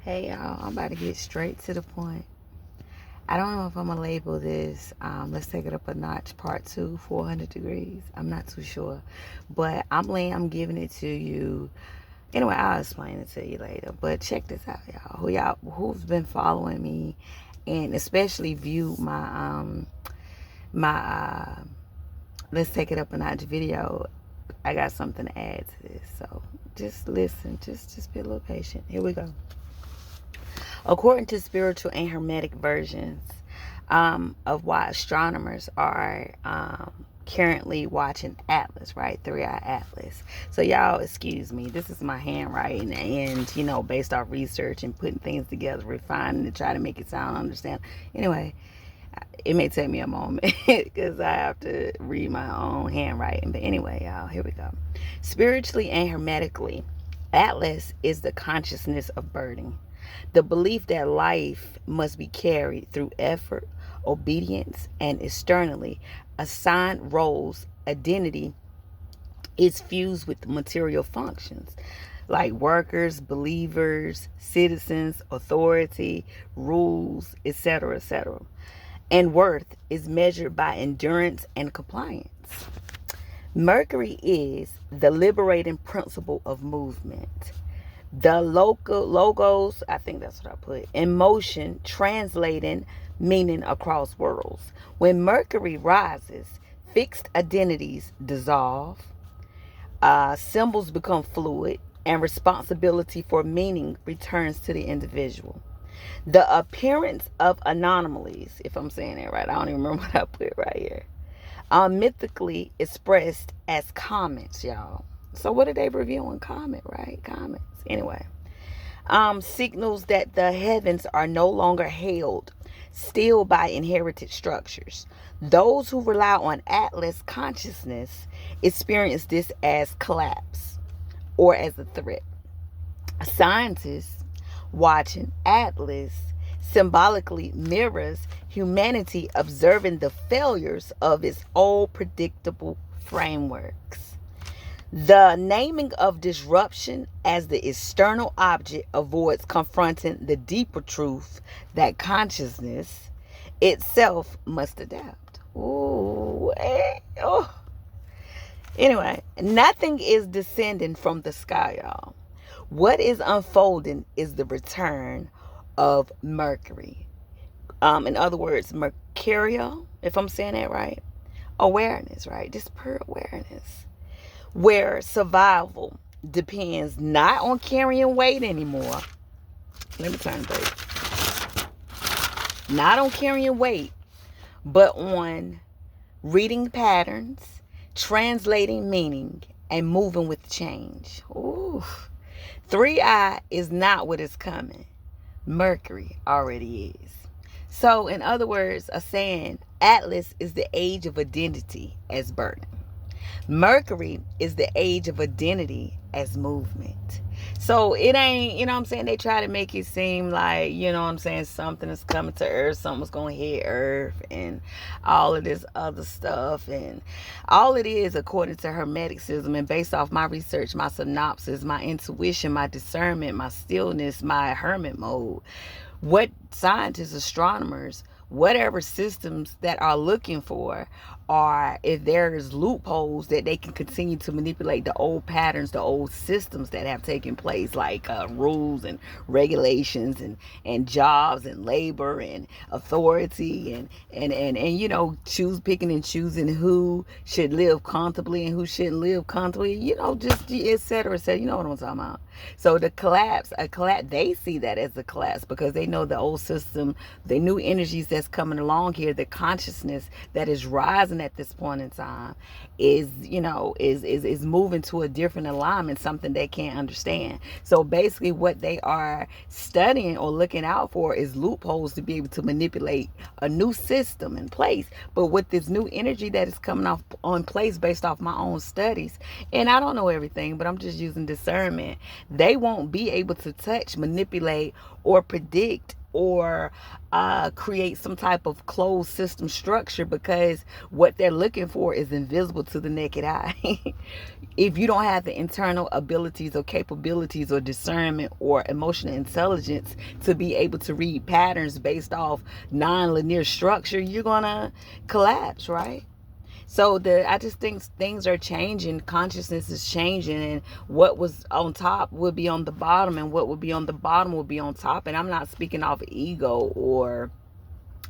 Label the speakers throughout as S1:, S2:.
S1: Hey y'all, I'm about to get straight to the point. I don't know if I'm gonna label this, let's take it up a notch, part two, 400 degrees. I'm not too sure. But I'm giving it to you. Anyway, I'll explain it to you later. But check this out, who's been following me and especially viewed my let's take it up a notch video. I got something to add to this. So just listen, just be a little patient. Here we go. According to spiritual and hermetic versions of why astronomers are currently watching Atlas, right? Three Eye Atlas. So y'all excuse me. This is my handwriting and, based off research and putting things together, refining to try to make it sound understand. Anyway, it may take me a moment because I have to read my own handwriting. But anyway, y'all, here we go. Spiritually and hermetically, Atlas is the consciousness of burden. The belief that life must be carried through effort, obedience, and externally assigned roles, identity is fused with material functions like workers, believers, citizens, authority, rules, etc., etc. And worth is measured by endurance and compliance. Mercury is the liberating principle of movement. The local logos, I think that's what I put, in motion, translating meaning across worlds. When Mercury rises, fixed identities dissolve, symbols become fluid, and responsibility for meaning returns to the individual. The appearance of anomalies, if I'm saying it right, I don't even remember what I put right here, are mythically expressed as comets, y'all. So what are they reviewing? Comet, right? Comets. Anyway, signals that the heavens are no longer held still by inherited structures. Those who rely on Atlas consciousness experience this as collapse or as a threat. Scientists watching Atlas symbolically mirrors humanity observing the failures of its old predictable frameworks. The naming of disruption as the external object avoids confronting the deeper truth that consciousness itself must adapt. Ooh, oh. Anyway, nothing is descending from the sky, y'all. What is unfolding is the return of Mercury. In other words, mercurial, if I'm saying that right, awareness, right? Just pure awareness. Where survival depends not on carrying weight anymore. Let me turn this. Not on carrying weight, but on reading patterns, translating meaning, and moving with change. Ooh. 3i is not what is coming. Mercury already is. So, in other words, a saying, Atlas is the age of identity as burden. Mercury is the age of identity as movement. So it ain't, you know what I'm saying? They try to make it seem like, you know what I'm saying, something is coming to Earth, something's going to hit Earth, and all of this other stuff. And all it is, according to Hermeticism, and based off my research, my synopsis, my intuition, my discernment, my stillness, my hermit mode, what scientists, astronomers, whatever systems that are looking for are if there's loopholes that they can continue to manipulate the old patterns, the old systems that have taken place, like rules and regulations and jobs and labor and authority and choose picking and choosing who should live comfortably and who shouldn't live comfortably, just et cetera, et cetera. You know what I'm talking about. So a collapse, they see that as a collapse because they know the old system, the new energies that's coming along here, the consciousness that is rising at this point in time is moving to a different alignment, something they can't understand. So basically what they are studying or looking out for is loopholes to be able to manipulate a new system in place. But with this new energy that is coming off on place based off my own studies, and I don't know everything, but I'm just using discernment, they won't be able to touch, manipulate, or predict or create some type of closed system structure, because what they're looking for is invisible to the naked eye. If you don't have the internal abilities or capabilities or discernment or emotional intelligence to be able to read patterns based off non-linear structure, you're gonna collapse, right? So I just think things are changing. Consciousness is changing, and what was on top will be on the bottom, and what will be on the bottom will be on top. And I'm not speaking off ego or,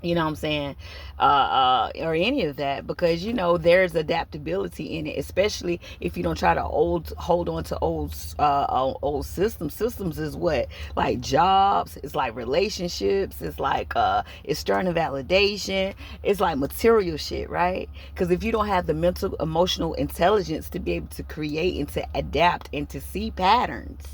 S1: you know what I'm saying, or any of that, because there's adaptability in it, especially if you don't try to hold on to old systems. Is what, like jobs, it's like relationships, it's like external validation, it's like material shit, right? Because if you don't have the mental emotional intelligence to be able to create and to adapt and to see patterns,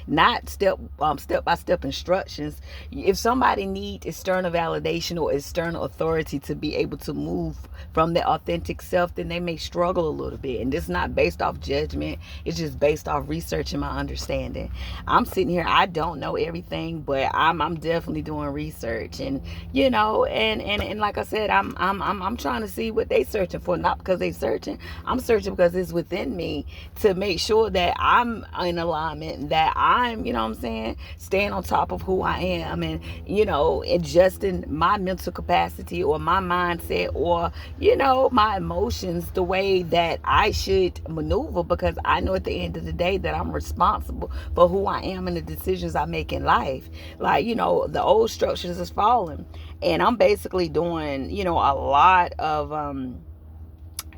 S1: not step by step instructions. If somebody needs external validation or external authority to be able to move from their authentic self, then they may struggle a little bit. And this is not based off judgment, it's just based off research and my understanding. I'm sitting here, I don't know everything, but I'm definitely doing research, and and like I said, I'm trying to see what they searching for, not because they searching. I'm searching because it's within me to make sure that I'm in alignment, that I'm, you know what I'm saying, staying on top of who I am, and adjusting my mental capacity or my mindset or my emotions the way that I should maneuver, because I know at the end of the day that I'm responsible for who I am and the decisions I make in life. Like, the old structures is falling, and I'm basically doing a lot of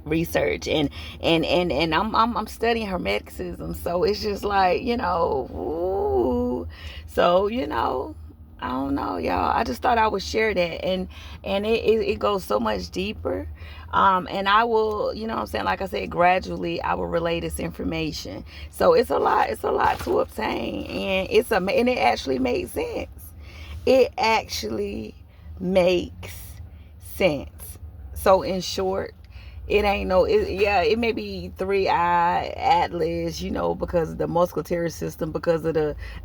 S1: research, and I'm studying hermeticism, so it's just like, ooh. So I don't know, y'all. I just thought I would share that, and it goes so much deeper. And I will, what I'm saying, like I said, gradually I will relay this information. So it's a lot to obtain, and and it actually makes sense. It actually makes sense. So in short, it ain't it may be 3-eye atlas, because of the musculary system, because of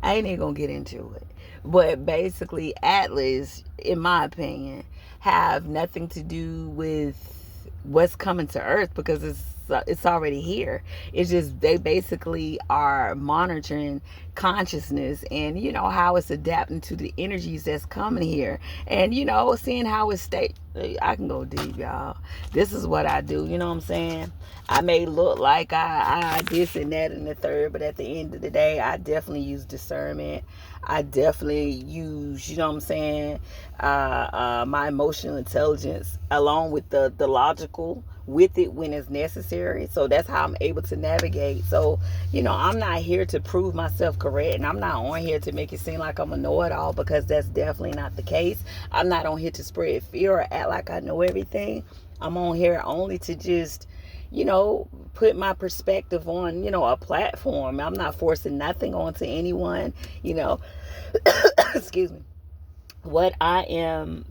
S1: I ain't even gonna get into it. But basically, atlas, in my opinion, have nothing to do with what's coming to Earth, because it's already here. It's just they basically are monitoring consciousness, and how it's adapting to the energies that's coming here, and seeing how it's I can go deep, y'all. This is what I do, you know what I'm saying? I may look like I this and that and the third, but at the end of the day, I definitely use discernment. I definitely use, what I'm saying, my emotional intelligence along with the logical with it when it's necessary. So that's how I'm able to navigate. So, I'm not here to prove myself correct, and I'm not on here to make it seem like I'm a know-it-all, because that's definitely not the case. I'm not on here to spread fear or act like I know everything. I'm on here only to just, put my perspective on, a platform. I'm not forcing nothing onto anyone, excuse me. What I am,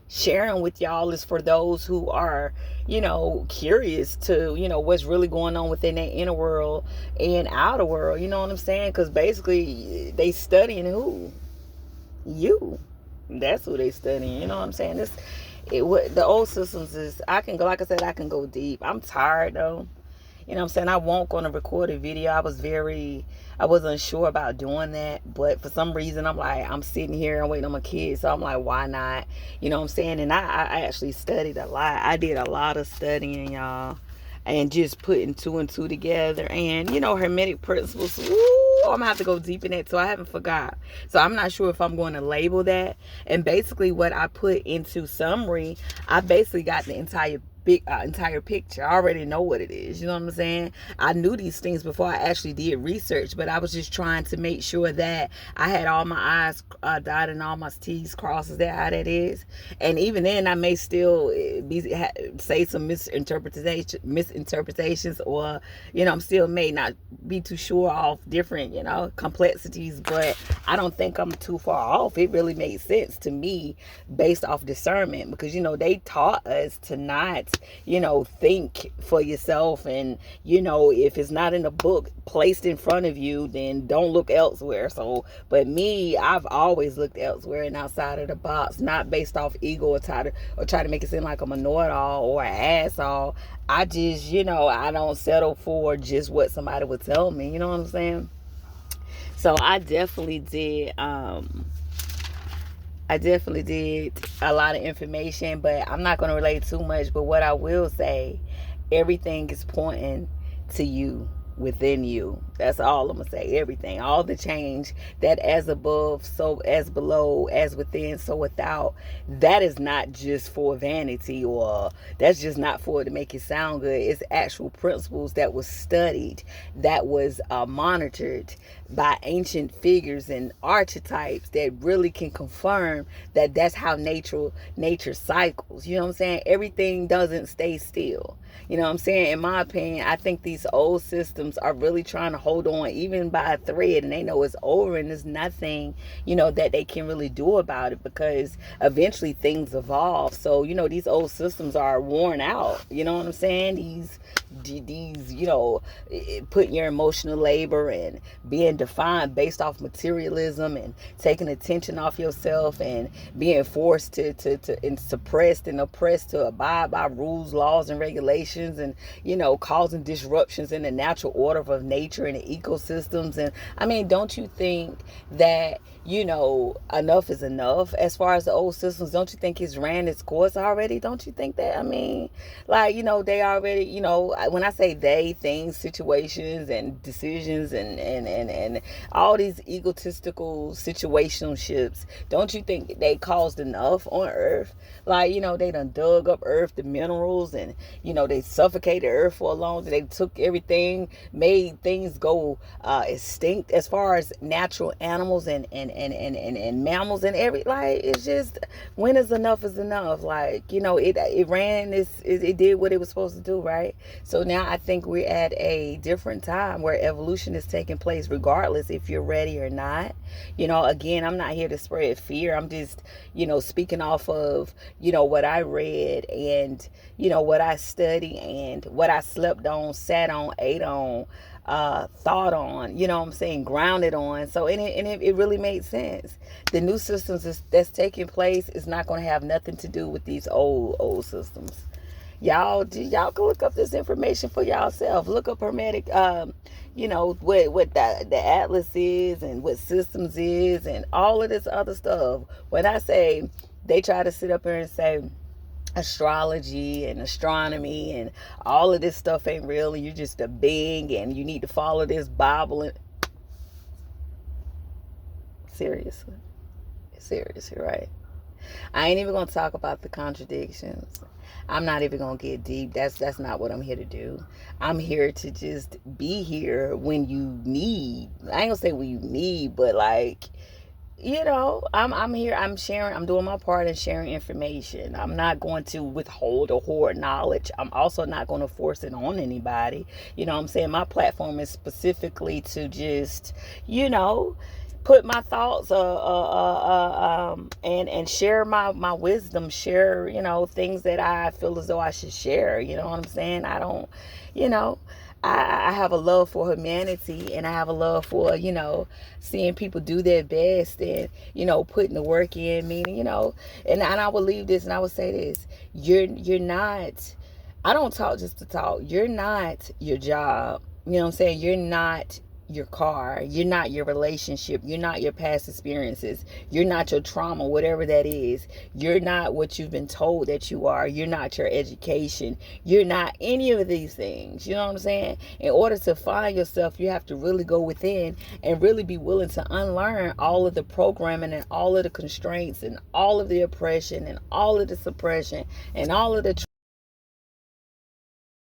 S1: sharing with y'all is for those who are, curious to, what's really going on within their inner world and outer world. You know what I'm saying? Because basically, they studying who? You. That's who they studying. You know what I'm saying? The old systems is, I can go, like I said, I can go deep. I'm tired though. You know what I'm saying? I won't go on a recorded video. I was unsure about doing that. But for some reason, I'm sitting here and waiting on my kids. So I'm like, why not? You know what I'm saying? And I actually studied a lot. I did a lot of studying, y'all. And just putting two and two together. And, hermetic principles. Woo, I'm going to have to go deep in that. So I haven't forgot. So I'm not sure if I'm going to label that. And basically what I put into summary, I basically got the entire picture. I already know what it is. You know what I'm saying? I knew these things before I actually did research, but I was just trying to make sure that I had all my I's dotted and all my T's crossed. Is that how that is? And even then, I may still say some misinterpretations, or I'm still may not be too sure off different complexities, but I don't think I'm too far off. It really made sense to me based off discernment, because they taught us to not think for yourself. And if it's not in a book placed in front of you, then don't look elsewhere. So, but me, I've always looked elsewhere and outside of the box, not based off ego or try to make it seem like I'm a know-it-all or an asshole. I just, I don't settle for just what somebody would tell me. You know what I'm saying? So I definitely did a lot of information, but I'm not going to relate too much. But what I will say, everything is pointing to you, within you. That's all I'm going to say. Everything, all the change, that as above, so as below, as within, so without, that is not just for vanity, or that's just not for it to make it sound good. It's actual principles that was studied, that was monitored by ancient figures and archetypes that really can confirm that that's how nature cycles. You know what I'm saying? Everything doesn't stay still. You know what I'm saying? In my opinion, I think these old systems are really trying to hold on even by a thread, and they know it's over and there's nothing, that they can really do about it, because eventually things evolve. So, these old systems are worn out. You know what I'm saying? These putting your emotional labor and being defined based off materialism and taking attention off yourself and being forced to and suppressed and oppressed to abide by rules, laws, and regulations, and causing disruptions in the natural order of nature and the ecosystems. And I mean, don't you think that enough is enough as far as the old systems? Don't you think it's ran its course already? Don't you think that? I mean, like, they already, when I say they, things, situations, and decisions, and all these egotistical situationships, don't you think they caused enough on Earth? Like, they done dug up Earth, the minerals, and, they suffocated Earth for a long time. They took everything, made things go extinct as far as natural animals and mammals and it's just, when is enough is enough. Like, it ran this, it did what it was supposed to do, right? So now I think we're at a different time where evolution is taking place, regardless if you're ready or not. Again, I'm not here to spread fear. I'm just, speaking off of, what I read and, what I study and what I slept on, sat on, ate on, thought on, what I'm saying, grounded on. So, and it really made sense. The new systems that's taking place is not going to have nothing to do with these old systems. Y'all can look up this information for yourself. Look up Hermetic, what the Atlas is and what systems is and all of this other stuff. When I say, they try to sit up here and say astrology and astronomy and all of this stuff ain't real, and you're just a being and you need to follow this Bible. And seriously, right? I ain't even gonna talk about the contradictions. I'm not even gonna get deep. That's not what I'm here to do. I'm here to just be here when you need. I ain't gonna say when you need, but like, I'm here. I'm sharing. I'm doing my part in sharing information. I'm not going to withhold or hoard knowledge. I'm also not going to force it on anybody. What I'm saying? My platform is specifically to just, put my thoughts and share my wisdom, share things that I feel as though I should share. You know what I'm saying? I don't, I have a love for humanity, and I have a love for seeing people do their best and putting the work in. Meaning, and I will leave this and I will say this: you're not. I don't talk just to talk. You're not your job. You know what I'm saying? You're not your car, you're not your relationship, you're not your past experiences, you're not your trauma, whatever that is, you're not what you've been told that you are, you're not your education, you're not any of these things. You know what I'm saying? In order to find yourself, you have to really go within and really be willing to unlearn all of the programming and all of the constraints and all of the oppression and all of the suppression and all of the